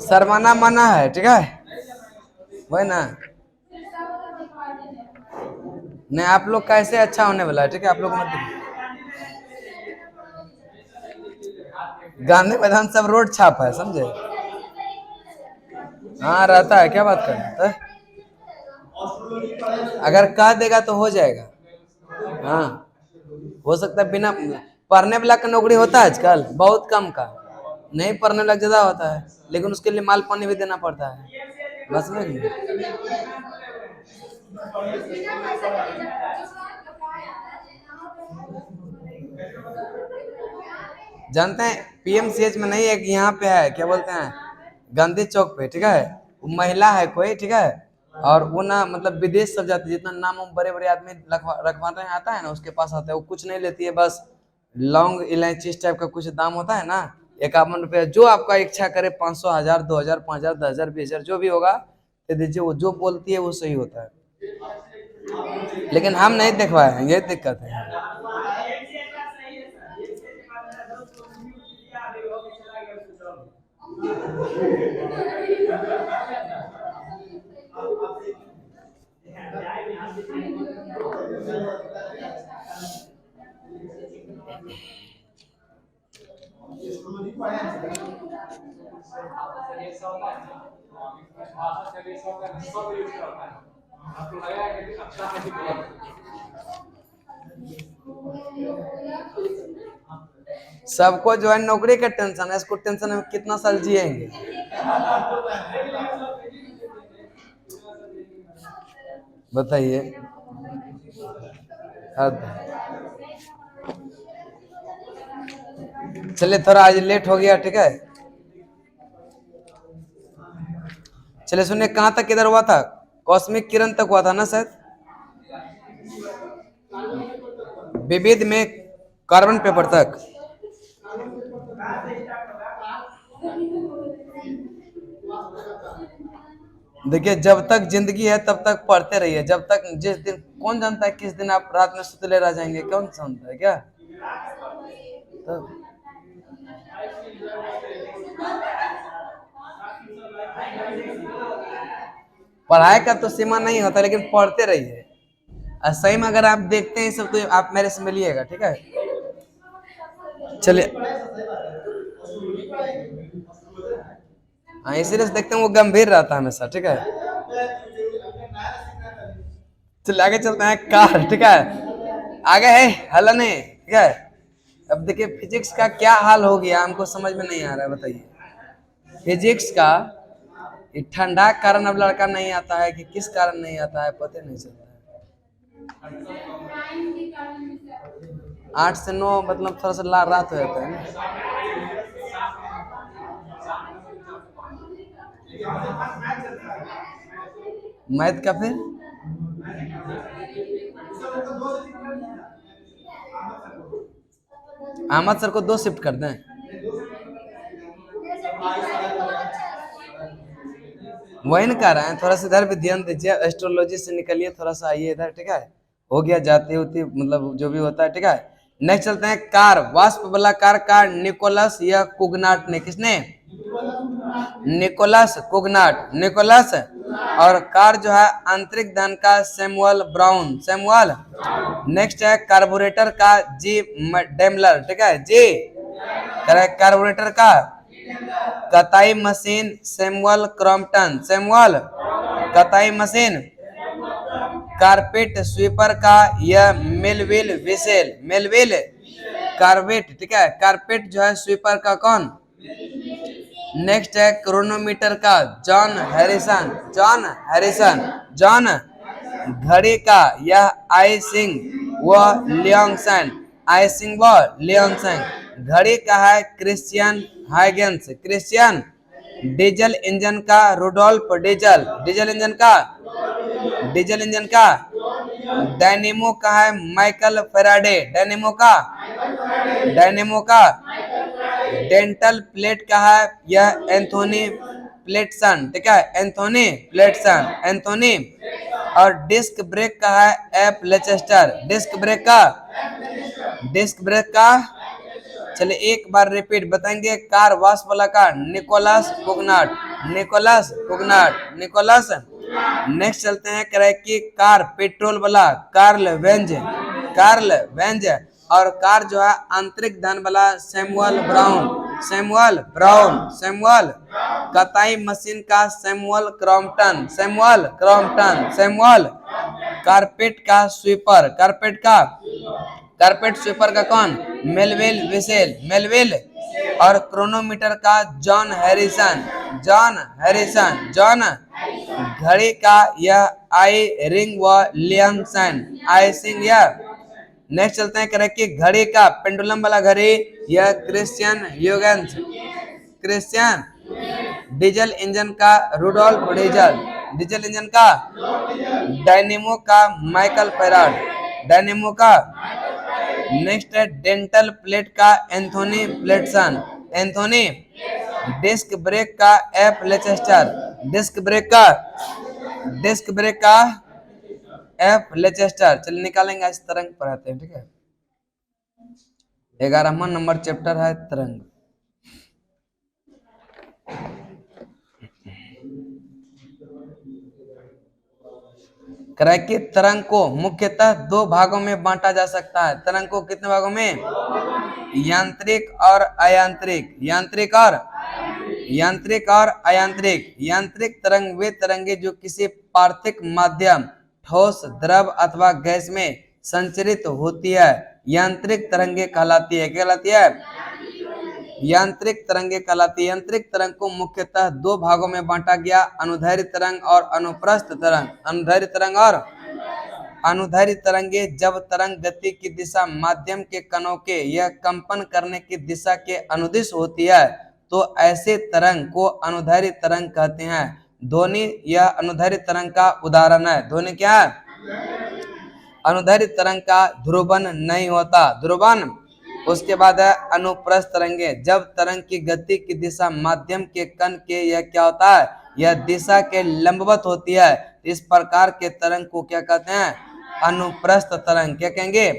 शर्माना मना है, ठीक है, वही ना। नहीं, आप लोग कैसे अच्छा होने वाला है, ठीक है, आप लोग मत देखिए। गांधी मैदान सब रोड छाप है, समझे। हाँ रहता है, क्या बात कर रहे हैं? अगर कह देगा तो हो जाएगा। हाँ, हो सकता है बिना पढ़ने वाला का नौकरी होता है आजकल, बहुत कम का। नहीं पढ़ने वाला ज्यादा होता है, लेकिन उसके लिए माल पानी भी देना पड़ता है, बस में। जानते हैं पीएमसीएच में नहीं, एक यहाँ पे है, क्या बोलते हैं, गांधी चौक पे, ठीक है, वो महिला है कोई, ठीक है, और वो ना मतलब विदेश सब जाती है, जितना नाम बड़े बड़े आदमी रखवाने आता है ना उसके पास आता है, वो कुछ नहीं लेती है, बस लौंग इलायची इस टाइप का कुछ दाम होता है ना, 51 रुपया, जो आपका इच्छा करे, 500, 1000, 2000, 5000, 10,000, 20,000, जो भी होगा दे दीजिए, वो जो बोलती है वो सही होता है। लेकिन हम नहीं दिखवाए हैं, ये दिक्कत है। सबको जो है नौकरी का टेंशन है, इसको टेंशन है कितना साल जिएंगे। बताइए। चलिए थोड़ा आज लेट हो गया, ठीक है, चलिए सुनिए, कहाँ तक किधर हुआ था, कॉस्मिक किरण तक हुआ था ना शायद, विविध में कार्बन पेपर तक। देखिए जब तक जिंदगी है तब तक पढ़ते रहिए, जब तक, जिस दिन कौन जानता है किस दिन आप रात में सुतले रह जाएंगे, कौन जानता है क्या। तो पढ़ाई का तो सीमा नहीं होता, लेकिन पढ़ते रहिए, और सही में अगर आप देखते हैं सब तो आप मेरे से मिलिएगा, ठीक है। चलिए, हाँ इसीलिए देखते हैं वो गंभीर रहता है हमेशा, ठीक है। चलिए आगे चलते हैं, कार, ठीक है, आगे है हलन है, ठीक है। अब देखिए फिजिक्स का क्या हाल हो गया, हमको समझ में नहीं आ रहा है, बताइए फिजिक्स का ठंडा कारण अब लड़का नहीं आता है कि किस कारण नहीं आता है, पता नहीं चलता है। 8 से 9 मतलब थोड़ा सा रात हो जाता है ना। मैथ का फिर अहमद सर को 2 शिफ्ट कर दें। वही ना कह रहे हैं, थोड़ा सा इधर भी ध्यान दीजिए, एस्ट्रोलॉजी से निकलिए, थोड़ा सा आइए इधर, ठीक है, हो गया जाती होती मतलब जो भी होता है, ठीक है। नेक्स्ट चलते हैं, कार, वाष्प वाला कार का निकोलस या कुगनाट ने, किसने, निकोलस कुगनाट, निकोलस, और कार जो है आंतरिक दहन का सैमुअल ब्राउन, सैमुअल। नेक्स्ट है कार्बोरेटर का जी डेमलर, ठीक है, जी कार्बोरेटर का कताई मशीन सैमुअल क्रॉम्पटन, सैमुअल कताई मशीन। कारपेट स्वीपर का यह मेलविल विसेल, मेलविल कारपेट, ठीक है, कारपेट जो है स्वीपर का कौन। नेक्स्ट है क्रोनोमीटर का John Harrison, John Harrison, John. घड़ी का यह आई सिंग व लियोंगसन, आई सिंग व लियोंगसन। घड़ी का है Christian Huygens, Christian. Diesel engine का रुडोल्फ डीजल, डीजल इंजन का, डीजल इंजन का। डायनेमो का है माइकल फेराडे, डायनेमो का, डायनेमो का। डेंटल प्लेट का है यह एंथोनी प्लेटसन, ठीक है, एंथोनी प्लेटसन, एंथोनी। और डिस्क ब्रेक का है एफ लेचेस्टर, डिस्क ब्रेक का, डिस्क ब्रेक का चलिए एक बार रिपीट बताएंगे। कार वाश वाला का निकोलस कुगनाट, निकोलस कुगनाट, निकोलस। नेक्स्ट चलते हैं करें कि कार पेट्रोल वाला कार्ल वेंज, कार्ल वेंज। और कार जो है आंतरिक धन वाला Samuel Brown, Samuel Brown, Samuel. कताई मशीन का Samuel Crompton, Samuel Crompton, Samuel. Carpet का स्वीपर, कारपेट का, कारपेट स्वीपर का कौन? Melville Bissell, Melville. और क्रोनोमीटर का John Harrison, John Harrison, John. घड़ी का यह आई रिंग व लियमसन, आई सिंग यह। नेक्स्ट चलते हैं करें कि घड़ी का पेंडुलम वाला घड़ी यह क्रिश्चियन ह्यूगेंस, क्रिश्चियन। डीजल इंजन का रुडोल्फ डीजल, डीजल इंजन का। डायनेमो का माइकल फेराड, डायनेमो का। नेक्स्ट है डेंटल प्लेट का एंथोनी प्लेटसन, एंथोनी। डिस्क ब्रेक का एफ लेचेस्टर, डिस्क ब्रेक का, डिस्क ब्रेक का एफ लेचेस्टर। चलिए निकालेंगे इस तरंग पढ़ाते हैं, ठीक है। 11वां नंबर चैप्टर है तरंग। कि तरंग को मुख्यतः दो भागों में बांटा जा सकता है। तरंग को कितने भागों में? यांत्रिक और अयांत्रिक, यांत्रिक और, यांत्रिक और अयांत्रिक। यांत्रिक तरंग वे तरंगे जो किसी पार्थिव माध्यम, ठोस, द्रव अथवा गैस में संचरित होती है, यांत्रिक तरंगे कहलाती है। क्या कहलाती है? यांत्रिक तरंगे कहलाती है। यांत्रिक तरंग को मुख्यतः दो भागों में बांटा गया, अनुदैर्ध्य तरंग और अनुप्रस्थ तरंग। अनुदैर्ध्य तरंग और अनुदैर्ध्य तरंगे जब तरंग गति की दिशा माध्यम के कणों के यह कंपन करने की दिशा के अनुदिश होती है तो ऐसे तरंग को अनुदैर्ध्य तरंग कहते हैं। ध्वनि यह अनुदैर्ध्य तरंग का उदाहरण है। ध्वनि क्या है? अनुदैर्ध्य तरंग का ध्रुवन नहीं होता, ध्रुवन। उसके बाद है अनुप्रस्थ तरंगे, जब तरंग की गति की दिशा माध्यम के कण के यह क्या होता है? यह दिशा के लंबवत होती है। इस प्रकार के तरंग को क्या कहते हैं? अनुप्रस्थ तरंग। क्या कहेंगे?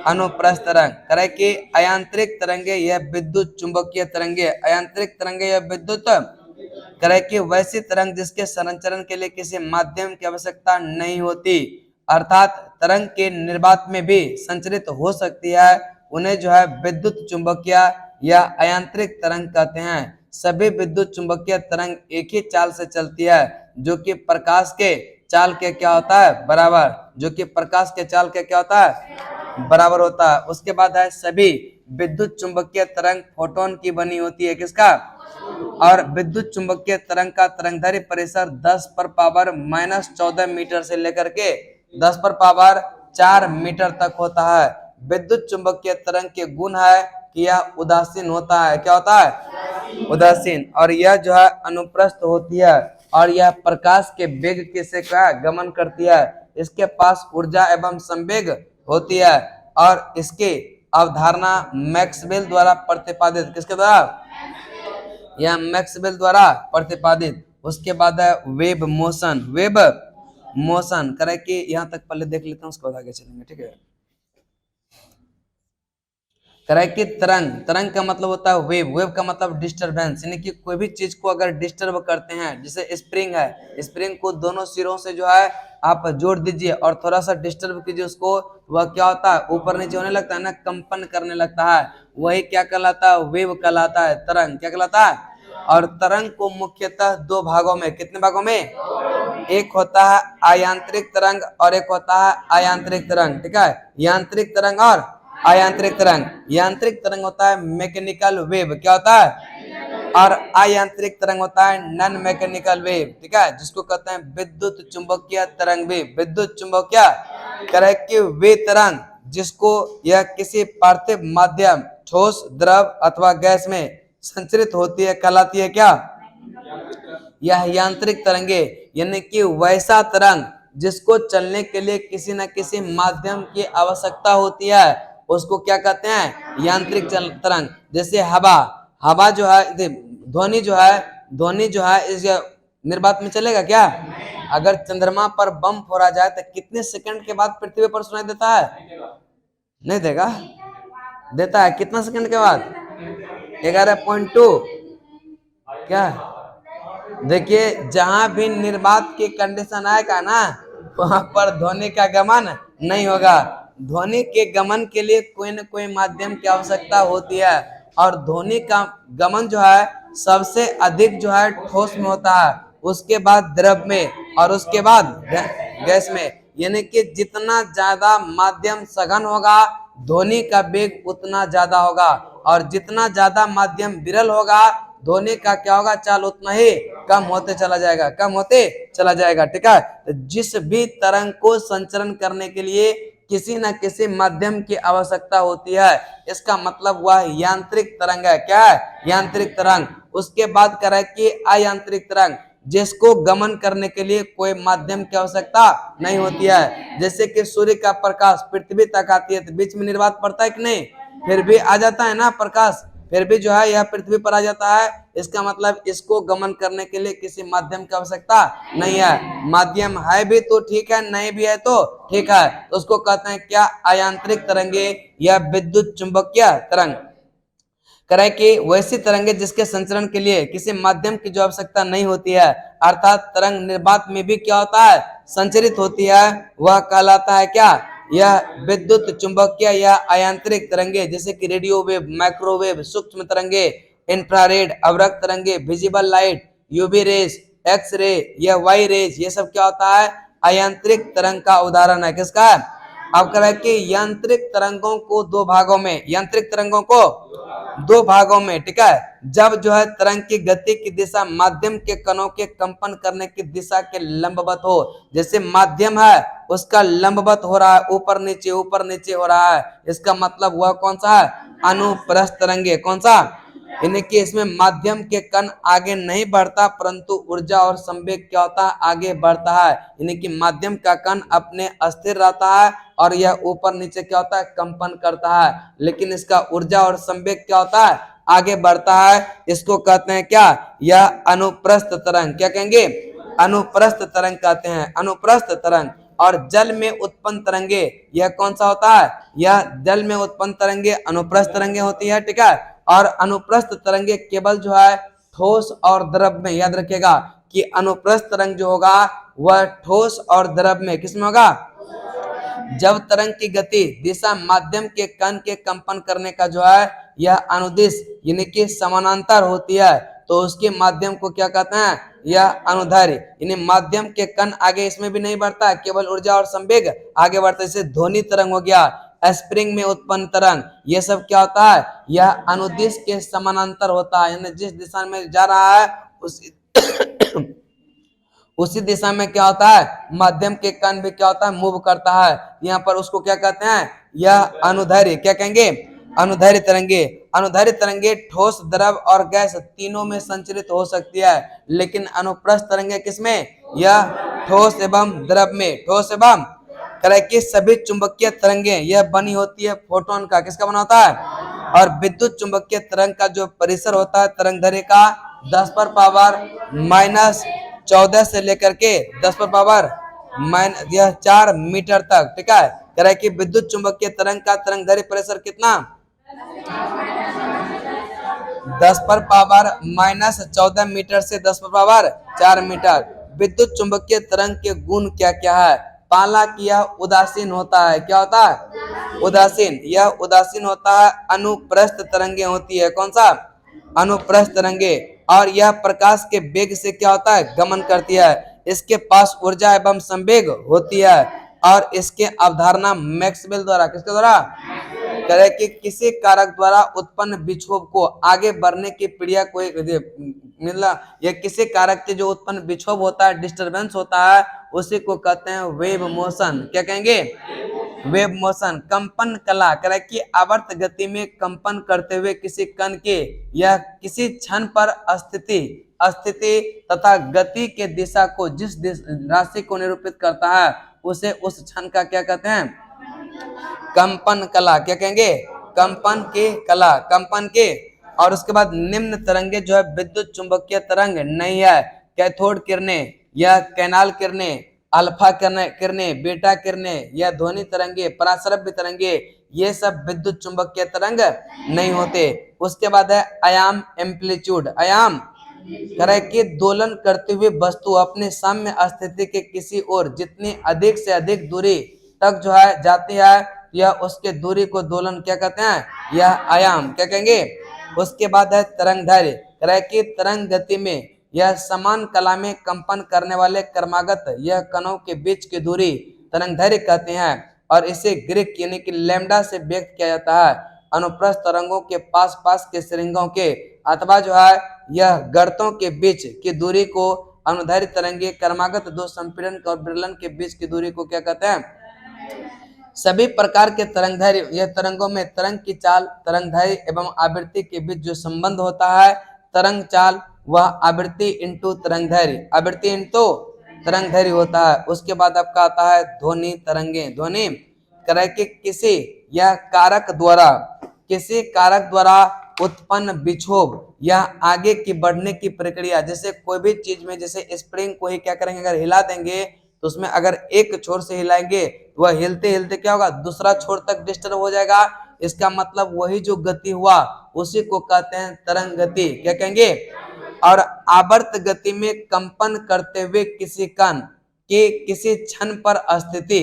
अनुप्रस्थ तरंग। करे कि अयांत्रिक तरंगे यह विद्युत चुंबकीय तरंगे, अयांत्रिक तरंगे यह विद्युत। करे कि वैसी तरंग जिसके संचरण के लिए किसी माध्यम की आवश्यकता नहीं होती, अर्थात तरंग के निर्वात में भी संचरित हो सकती है, उन्हें जो है विद्युत चुंबकीय या अयांत्रिक तरंग कहते हैं। सभी विद्युत चुंबकीय तरंग एक ही चाल से चलती है जो कि प्रकाश के चाल के क्या होता है? बराबर। जो कि प्रकाश के चाल के क्या होता है? बराबर होता है। उसके बाद है सभी विद्युत चुंबकीय तरंग फोटोन की बनी होती है। किसका? और विद्युत चुंबकीय तरंग का तरंगदैर्घ्य परिसर 10 पर पावर -14 मीटर से लेकर के 10 पर पावर 4 मीटर तक होता है। विद्युत चुंबकीय तरंग के गुण है कि यह उदासीन होता है। क्या होता है? उदासीन। और यह जो है अनुप्रस्थ होती है और यह प्रकाश के वेग के से क्या गमन करती है। इसके पास ऊर्जा एवं संवेग होती है और इसकी अवधारणा मैक्सवेल द्वारा प्रतिपादित, किसके द्वारा? यह मैक्सवेल द्वारा प्रतिपादित। उसके बाद है वेब मोशन, वेब मोशन। करे कि यहाँ तक पहले देख लेते हैं, उसके बाद आगे चलेंगे, ठीक है। करे कि तरंग, तरंग का मतलब होता है वेव, वेव का मतलब डिस्टरबेंस, यानी कि कोई भी चीज को अगर डिस्टर्ब करते हैं, जैसे स्प्रिंग है, स्प्रिंग को दोनों सिरों से जो है आप जोड़ दीजिए और थोड़ा सा डिस्टर्ब कीजिए उसको, वह क्या होता है? ऊपर नीचे होने लगता है ना, कंपन करने लगता है। वही क्या कहलाता है? वेव कहलाता है। तरंग क्या कहलाता है? और तरंग को मुख्यतः दो भागों में, कितने भागों में? एक होता है अयांत्रिक तरंग और एक होता है अयांत्रिक तरंग, ठीक है। यांत्रिक तरंग और अयांत्रिक तरंग। यांत्रिक तरंग होता है मैकेनिकल वेव, क्या होता है? और अयांत्रिक तरंग होता है नॉन मैकेनिकल वेव, ठीक है, जिसको कहते हैं विद्युत चुंबकीय तरंग वेव, विद्युत चुंबकीय। करे कि वे तरंग जिसको यह किसी पार्थिव माध्यम, ठोस, द्रव अथवा गैस में संचरित होती है कहलाती है क्या? यह यांत्रिक तरंगे, यानी कि वैसा तरंग जिसको चलने के लिए किसी न किसी माध्यम की आवश्यकता होती है, उसको क्या कहते हैं? यांत्रिक तरंग। जैसे हवा, हवा जो है, ध्वनि जो है, ध्वनि जो है इस निर्वात में चलेगा क्या? अगर चंद्रमा पर बम फोड़ा जाए तो कितने सेकंड के बाद पृथ्वी पर सुनाई देता है? नहीं देगा। देता है कितना सेकंड के बाद? 11.2 क्या? देखिए जहां भी निर्वात की कंडीशन आएगा ना वहां पर ध्वनि का गमन नहीं होगा। ध्वनि के गमन के लिए कोई न कोई माध्यम की आवश्यकता होती है और ध्वनि का गमन जो है सबसे अधिक जो है ठोस में होता है, उसके बाद द्रव में और उसके बाद गैस में। यानी कि जितना ज्यादा माध्यम सघन होगा ध्वनि का वेग उतना ज्यादा होगा और जितना ज्यादा माध्यम विरल होगा ध्वनि का क्या होगा चाल उतना ही कम होते चला जाएगा, कम होते चला जाएगा। ठीक है, तो जिस भी तरंग को संचरण करने के लिए किसी न किसी माध्यम की आवश्यकता होती है, इसका मतलब वह यांत्रिक तरंग है। क्या है? यांत्रिक तरंग। उसके बाद कह रहा है कि अयांत्रिक तरंग, जिसको गमन करने के लिए कोई माध्यम की आवश्यकता नहीं होती है। जैसे कि सूर्य का प्रकाश पृथ्वी तक आती है तो बीच में निर्वात पड़ता है कि नहीं, फिर भी आ जाता है ना प्रकाश, फिर भी जो है यह पृथ्वी पर आ जाता है। इसका मतलब इसको गमन करने के लिए किसी माध्यम की आवश्यकता नहीं है। माध्यम है भी तो ठीक है, नहीं भी है तो ठीक है, तो उसको कहते हैं क्या? अयांत्रिक तरंगे या विद्युत चुंबकीय तरंग। करे कि वैसी तरंगे जिसके संचरण के लिए किसी माध्यम की जो आवश्यकता नहीं होती है, अर्थात तरंग निर्वात में भी क्या होता है संचरित होती है, वह कहलाता है क्या? यह विद्युत चुंबकीय या अयांत्रिक तरंगे, जैसे कि रेडियो वेव, माइक्रोवेव, सूक्ष्म तरंगे, इंफ्रारेड, अवरक्त तरंगे, visible light, UV rays, X ray या वाई रेज, ये सब क्या होता है अयांत्रिक तरंग का उदाहरण है। किसका? अब कह रहा है कि यांत्रिक तरंगों को दो भागों में, यांत्रिक तरंगों को दो भागों में, ठीक है, जब जो है तरंग की गति की दिशा माध्यम के कणों के कंपन करने की दिशा के लंबवत हो, जैसे माध्यम है उसका लंबवत हो रहा है, ऊपर नीचे हो रहा है, इसका मतलब वह कौन सा है? अनुप्रस्थ तरंगे। कौन सा? यानी कि इसमें माध्यम के कण आगे नहीं बढ़ता परंतु ऊर्जा और संवेग क्या होता है आगे बढ़ता है। यानी कि माध्यम का कण अपने स्थिर रहता है और यह ऊपर नीचे क्या होता है कंपन करता है, लेकिन इसका ऊर्जा और संवेग क्या होता है आगे बढ़ता है। इसको कहते हैं क्या? यह अनुप्रस्थ तरंग। क्या कहेंगे? अनुप्रस्थ तरंग कहते हैं, अनुप्रस्थ तरंग। और जल में उत्पन्न तरंगे यह कौन सा होता है? यह जल में उत्पन्न तरंगे अनुप्रस्थ तरंगे होती है। ठीक है, और अनुप्रस्थ तरंगे केवल जो है ठोस और द्रव में, याद रखिएगा कि अनुप्रस्थ तरंग जो होगा वह ठोस और द्रव में, किसमें होगा? जब तरंग की गति दिशा माध्यम के कण के कंपन करने का जो है यह अनुदिश यानी कि समानांतर होती है तो उसके माध्यम को क्या कहते हैं? यह अनुदैर्ध्य। यानी माध्यम के कण आगे इसमें भी नहीं बढ़ता है, केवल ऊर्जा और संवेग आगे बढ़ता है। जैसे ध्वनि तरंग हो गया, स्प्रिंग में उत्पन्न तरंग, ये सब क्या होता है? यह अनुदिश के समानांतर होता है, यानी जिस दिशा में जा रहा है उसी उसी दिशा में क्या होता है माध्यम के कण भी क्या होता है मूव करता है। यहाँ पर उसको क्या कहते हैं? यह अनुदैर्ध्य। क्या कहेंगे? अनुदैर्ध्य तरंगे। अनुदैर्ध्य तरंगे ठोस, द्रव और गैस तीनों में संचरित हो सकती है, लेकिन अनुप्रस्थ तरंगे किसमें? यह ठोस एवं द्रव में, ठोस एवं करे कि सभी चुंबकीय तरंगे यह बनी होती है फोटोन का। किसका बना होता है? और विद्युत चुंबकीय तरंग का जो परिसर होता है तरंग दैर्ध्य का 10⁻⁻14 से लेकर के 10⁻⁻4 मीटर तक। ठीक है, कह रहा है कि विद्युत चुंबकीय तरंग का तरंग दैर्ध्य परिसर कितना? 10⁻⁻14 मीटर से 10⁻4 मीटर। विद्युत चुंबकीय तरंग के गुण क्या क्या है? पहला कि यह उदासीन होता है। क्या होता है? उदासीन। यह उदासीन होता है। अनुप्रस्थ तरंगे होती है। कौन सा? अनुप्रस्थ तरंगे। और यह प्रकाश के वेग से क्या होता है गमन करती है। इसके पास ऊर्जा एवं संवेग होती है और इसके अवधारणा मैक्सवेल द्वारा, किसके द्वारा? करे कि किसी कारक द्वारा उत्पन्न विक्षोभ को आगे बढ़ने की प्रक्रिया को मतलब ये किसी कारक के जो उत्पन्न विक्षोभ होता है, डिस्टरबेंस होता है, उसी को कहते हैं वेव मोशन। क्या कहेंगे? Wave motion. कंपन कला करे कि आवर्त गति में कंपन करते हुए किसी कण के या किसी क्षण पर स्थिति तथा गति के दिशा को जिस राशि को निरूपित करता है उसे उस क्षण का क्या कहते हैं? कंपन कला। क्या कहेंगे? कंपन की कला, कंपन के। और उसके बाद निम्न तरंगे जो है विद्युत चुंबकीय तरंग नहीं है। कैथोड किरणें या कैनाल किरणें, अल्फा किरणें, बीटा किरणें या ध्वनि तरंगे, पराश्रव्य तरंगे ये सब विद्युत चुंबकीय तरंग नहीं होते। उसके बाद है आयाम एम्पलीट्यूड। आयाम करे कि दोलन करते हुए वस्तु अपने साम्य स्थिति के किसी ओर जितनी अधिक से अधिक दूरी तक जो है जाती है, यह उसके दूरी को दोलन क्या कहते हैं, यह आयाम क्या कहेंगे। उसके बाद है तरंग दैर्घ्य। करे कि तरंग गति में यह समान कला में कंपन करने वाले क्रमागत यह कणों के बीच की दूरी तरंग दैर्घ्य कहते हैं, और इसे ग्रीक यानी कि लैम्डा से व्यक्त किया जाता है। अनुप्रस्थ तरंगों के पास पास के श्रृंगों के अथवा जो है यह गर्तों के बीच की दूरी को अनुदैर्घ्य तरंगे क्रमागत दो संपीड़न और विरलन के बीच की दूरी को क्या कहते हैं। सभी प्रकार के तरंग दैर्घ्य, यह तरंगों में तरंग की चाल, तरंग दैर्घ्य एवं आवृत्ति के बीच जो संबंध होता है, तरंग चाल वह आवृत्ति इंटू तरंग दैर्घ्य, आवृत्ति इंटू तरंग दैर्घ्य होता है। उसके बाद आपका आता है ध्वनि तरंगे। ध्वनि करे कि किसी यह कारक द्वारा, किसी कारक द्वारा उत्पन्न विक्षोभ या आगे की बढ़ने की प्रक्रिया, जैसे कोई भी चीज में जैसे स्प्रिंग को ही क्या करेंगे, अगर हिला देंगे तो उसमें अगर एक छोर से हिलाएंगे तो वह हिलते हिलते क्या होगा, दूसरा छोर तक डिस्टर्ब हो जाएगा। इसका मतलब वही जो गति हुआ उसी को कहते हैं तरंग गति, क्या कहेंगे। और आवर्त गति में कंपन करते हुए किसी कण के किसी क्षण पर स्थिति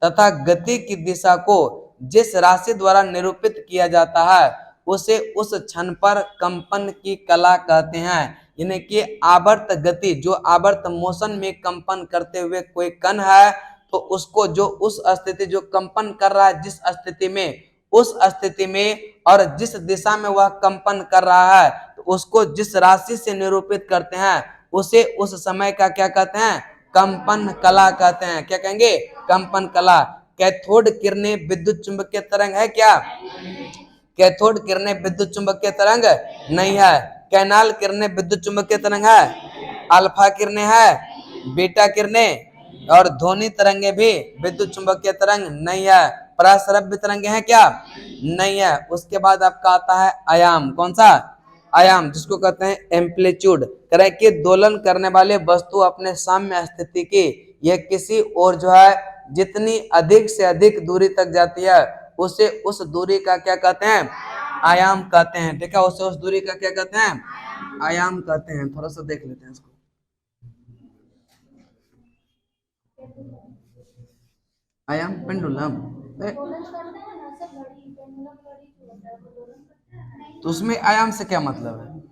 तथा गति की दिशा को जिस राशि द्वारा निरूपित किया जाता है उसे उस क्षण पर कंपन की कला कहते हैं। यानी कि आवर्त गति, जो आवर्त मोशन में कंपन करते हुए कोई कण है तो उसको जो उस स्थिति जो कंपन कर रहा है जिस स्थिति में, उस स्थिति में और जिस दिशा में वह कंपन कर रहा है तो उसको जिस राशि से निरूपित करते हैं उसे उस समय का क्या कहते हैं, कंपन कला कहते हैं। क्या कहेंगे, कंपन कला। कैथोड किरणें विद्युत चुंबकीय तरंग है क्या, कैथोड किरणें विद्युत चुंबकीय तरंग नहीं है। कैनाल किरणें विद्युत चुंबकीय तरंग है। अल्फा किरणें है, बीटा किरणें और ध्वनि तरंगे भी विद्युत चुंबकीय तरंग नहीं है। पराश्रव्य तरंगे हैं क्या, नहीं है। उसके बाद आपका आता है आयाम। कौन सा, आयाम, जिसको कहते हैं एम्पलीट्यूड। करे कि दोलन करने वाले वस्तु अपने साम्य स्थिति की यह किसी और जो है जितनी अधिक से अधिक दूरी तक जाती है उसे उस दूरी का क्या कहते हैं, आयाम कहते हैं। ठीक है, उसे उस दूरी का क्या कहते हैं, आयाम कहते हैं। थोड़ा सा देख लेते हैं इसको। आयाम पेंडुलम तो उसमें आयाम से क्या मतलब है,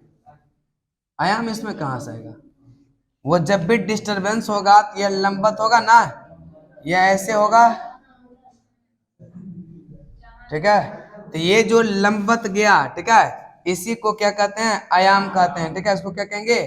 आयाम इसमें कहां से आएगा। वो जब भी डिस्टरबेंस होगा तो यह लंबवत होगा ना, यह ऐसे होगा, ठीक है। तो ये जो लंबवत गया, ठीक है, इसी को क्या कहते हैं, आयाम कहते हैं। ठीक है, इसको क्या कहेंगे,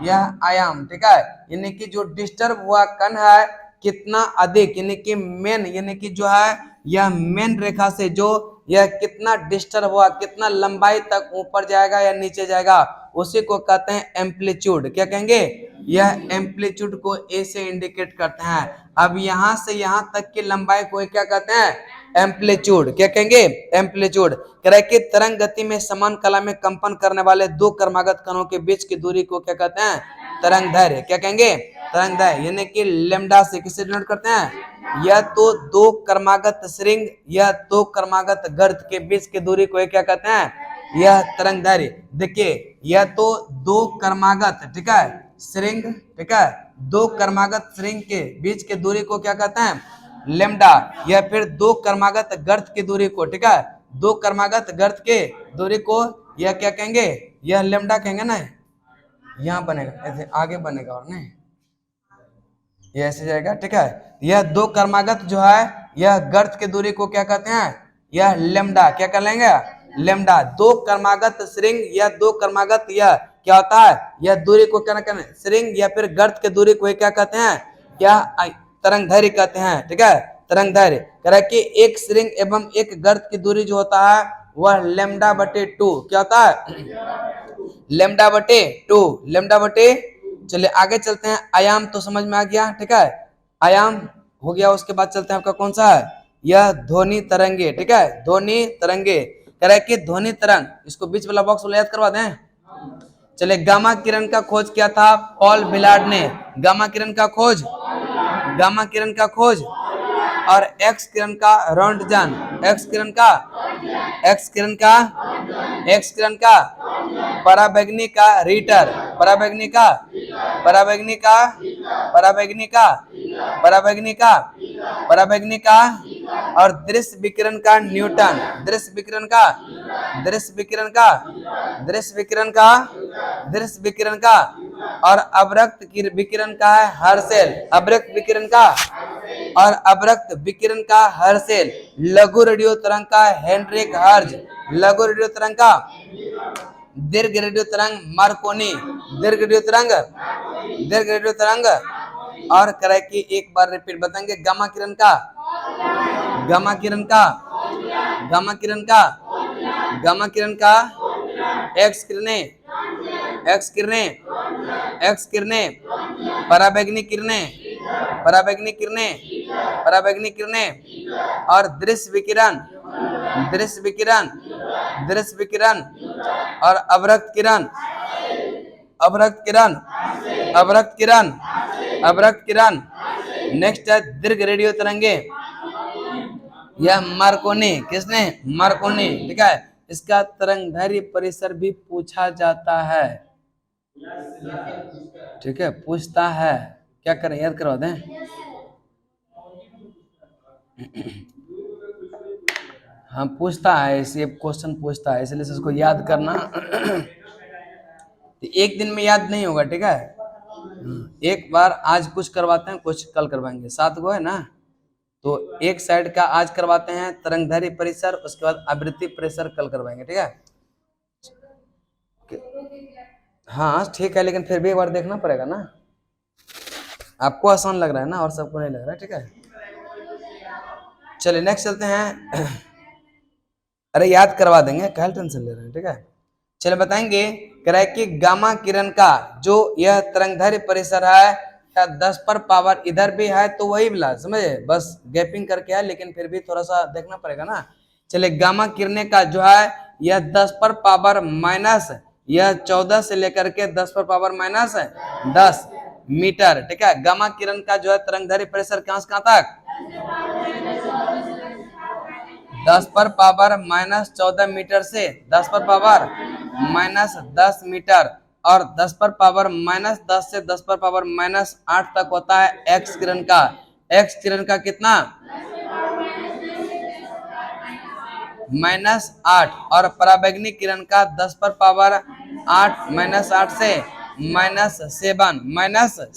यह आयाम। ठीक है, यानी कि जो डिस्टर्ब हुआ कण है कितना अधिक, यानी कि मेन, यानी कि जो है यह मेन रेखा से जो यह कितना डिस्टर्ब हुआ, कितना लंबाई तक ऊपर जाएगा या नीचे जाएगा, उसी को कहते हैं एम्पलीट्यूड। क्या कहेंगे, यह एम्पलीट्यूड को ए से इंडिकेट करते हैं। अब यहां से यहां तक की लंबाई को क्या कहते हैं, एम्पलीट्यूड। क्या कहेंगे, एम्पलीट्यूड। कह कि तरंग गति में समान कला में कंपन करने वाले दो क्रमागत कणों के बीच की दूरी को क्या कहते हैं, तरंग दैर्घ्य। क्या कहेंगे, तरंग दैर्घ्य। यानी कि लैम्डा से किससे डिनोट करते हैं, यह तो दो क्रमागत श्रृंग या दो क्रमागत गर्त के बीच की दूरी को क्या कहते हैं, यह तरंग दैर्घ्य। देखिए यह तो दो क्रमागत, ठीक है, श्रृंग, ठीक है, दो क्रमागत श्रृंग के बीच की दूरी को क्या कहते हैं, लैम्डा। या फिर दो क्रमागत गर्त की दूरी को, ठीक है, दो क्रमागत गर्त के दूरी को यह क्या कहेंगे, यह लैम्डा कहेंगे ना। यहाँ बनेगा ऐसे, आगे बनेगा और नहीं, ये ऐसे जाएगा। ठीक है, यह दो क्रमागत जो है यह गर्त की दूरी को क्या कहते हैं, यह लैम्डा। क्या कर लेंगे, लैम्डा। दो क्रमागत श्रृंग या दो क्रमागत यह क्या होता है, यह दूरी को क्या कहते हैं, श्रृंग या फिर गर्त की दूरी को क्या कहते हैं, क्या तरंग दैर्घ्य कहते हैं। ठीक है, तरंग दैर्घ्य। कह रहा है कि एक श्रृंग एवं एक गर्त की दूरी जो होता है वह लैम्डा बटे 2 क्या होता है, लैम्डा बटे 2, लैम्डा बटे। चलिए आगे चलते हैं। आयाम तो समझ में आ गया, ठीक है, आयाम हो गया। उसके बाद चलते हैं आपका कौन सा है, यह ध्वनि तरंगे। ठीक है, ध्वनि तरंगे। कह रहा है कि ध्वनि तरंग, इसको बीच वाला बॉक्स वाला याद करवा दें। चलिए गामा किरण का खोज किया था पॉल विलार्ड ने, गामा किरण का खोज, गामा किरण का खोज। और एक्स किरण का रोंटजन, एक्स किरण का, एक्स किरण का, एक्स किरण का पराबैंगनी का रीटर, पराबैंगनी का, पराबैंगनी का, पराबैंगनी का, पराबैंगनी का, पराबैंगनी का और दृश्य विकिरण का न्यूटन, दृश्य विकिरण का, दृश्य विकिरण का, दृश्य विकिरण का, दृश्य विकिरण का और अवरक्त विकिरण का है हर्शेल, अवरक्त विकिरण का और अवरक्त विकिरण का हर्शेल, लघु रेडियो तरंग का हेनरिक हर्ज, लघु रेडियो तरंग का, दीर्घ रेडियो तरंग मार्कोनी, दीर्घ रेडियो तरंग, दीर्घ रेडियो तरंग और क्रैकी एक बार रिपीट बताएंगे, गामा किरण का, गामा किरण का, गामा किरण का, गामा किरण का, एक्स किरणें, एक्स किरणें, एक्स किरणें, पराबैंगनी किरणें, पराबैंगनी किरणें, पराबैंगनी किरणें और दृश्य विकिरण, दृश्य विकिरण, दृश्य विकिरण और अवरक्त किरण, अवरक्त किरण, अवरक्त किरण, अवरक्त किरण। नेक्स्ट है दीर्घ रेडियो तरंगे, यह मार्कोनी, किसने, मार्कोनी, ठीक है। इसका तरंगदैर्घ्य परिसर भी पूछा जाता है, ठीक है, पूछता है, क्या करें, याद करवा दें। हाँ पूछता है, इसे क्वेश्चन पूछता है, इसलिए इसको याद करना। तो एक दिन में याद नहीं होगा, ठीक है, एक बार आज कुछ करवाते हैं, कुछ कल करवाएंगे, 7 गो है ना, तो एक साइड का आज करवाते हैं तरंगदैर्घ्य परिसर, उसके बाद आवृत्ति परिसर कल करवाएंगे, ठीक है। हाँ ठीक है, लेकिन फिर भी एक बार देखना पड़ेगा ना, आपको आसान लग रहा है ना और सबको नहीं लग रहा है, ठीक है। चलिए नेक्स्ट चलते हैं। अरे याद करवा देंगे, क्या टेंशन ले रहे हैं, ठीक है। चलिए बताएंगे कि गामा किरण का जो यह तरंगदैर्घ्य परिसर है 10 पर पावर इधर भी है, तो वही मिला, समझे, बस गैपिंग करके है, लेकिन फिर भी थोड़ा सा देखना पड़ेगा ना। चलिए गामा किरणें का जो है यह 10 पर पावर माइनस, यह 14 से लेकर के 10 पर पावर माइनस 10 मीटर, ठीक है। गामा किरण का जो है तरंगदैर्घ्य परिसर कहां से कहां तक, 10 पर पावर माइनस 14 मीटर से 10 पर पावर माइनस 10 मीटर और 10 पर पावर माइनस 10 से 10 पर पावर माइनस 8 तक होता है एक्स किरण का, एक्स किरण का कितना, -8 और पराबैंगनी किरण का 10 पर पावर 8 -8 से -7 -7